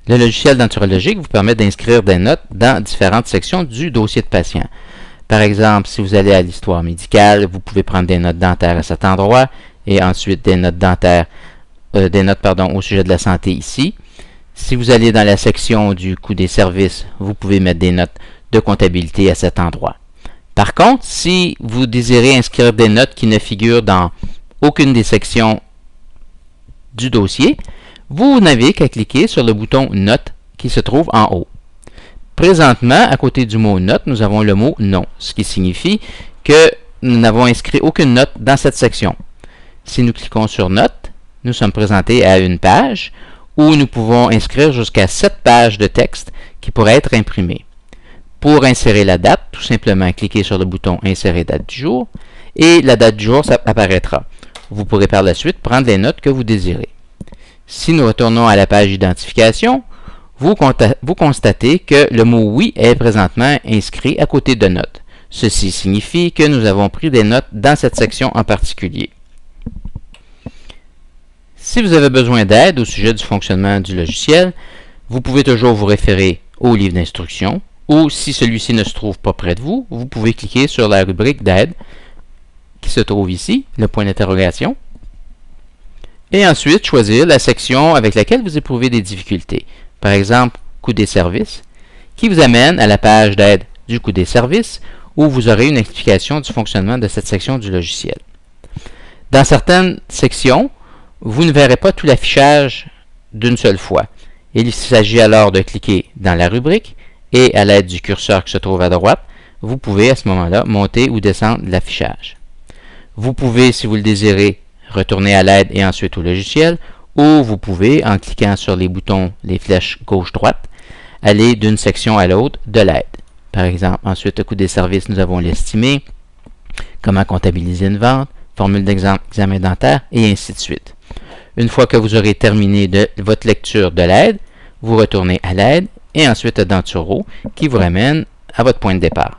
Le logiciel Denturologique vous permet d'inscrire des notes dans différentes sections du dossier de patient. Par exemple, si vous allez à l'histoire médicale, vous pouvez prendre des notes dentaires à cet endroit et ensuite des notes dentaires, au sujet de la santé ici. Si vous allez dans la section du coût des services, vous pouvez mettre des notes de comptabilité à cet endroit. Par contre, si vous désirez inscrire des notes qui ne figurent dans aucune des sections du dossier, vous n'avez qu'à cliquer sur le bouton « Notes » qui se trouve en haut. Présentement, à côté du mot « Note », nous avons le mot « Non », ce qui signifie que nous n'avons inscrit aucune note dans cette section. Si nous cliquons sur « Notes », nous sommes présentés à une page où nous pouvons inscrire jusqu'à 7 pages de texte qui pourraient être imprimées. Pour insérer la date, tout simplement cliquez sur le bouton « Insérer date du jour » et la date du jour apparaîtra. Vous pourrez par la suite prendre les notes que vous désirez. Si nous retournons à la page d'identification, vous constatez que le mot « Oui » est présentement inscrit à côté de « Notes ». Ceci signifie que nous avons pris des notes dans cette section en particulier. Si vous avez besoin d'aide au sujet du fonctionnement du logiciel, vous pouvez toujours vous référer au livre d'instruction ou si celui-ci ne se trouve pas près de vous, vous pouvez cliquer sur la rubrique d'aide qui se trouve ici, le point d'interrogation, et ensuite choisir la section avec laquelle vous éprouvez des difficultés. Par exemple, coût des services, qui vous amène à la page d'aide du coût des services où vous aurez une explication du fonctionnement de cette section du logiciel. Dans certaines sections, vous ne verrez pas tout l'affichage d'une seule fois. Il s'agit alors de cliquer dans la rubrique et à l'aide du curseur qui se trouve à droite, vous pouvez à ce moment-là monter ou descendre l'affichage. Vous pouvez, si vous le désirez, retourner à l'aide et ensuite au logiciel, ou vous pouvez, en cliquant sur les boutons, les flèches gauche-droite, aller d'une section à l'autre de l'aide. Par exemple, ensuite, au coût des services, nous avons l'estimé, comment comptabiliser une vente, formule d'examen dentaire, et ainsi de suite. Une fois que vous aurez terminé votre lecture de l'aide, vous retournez à l'aide et ensuite à Denturo qui vous ramène à votre point de départ.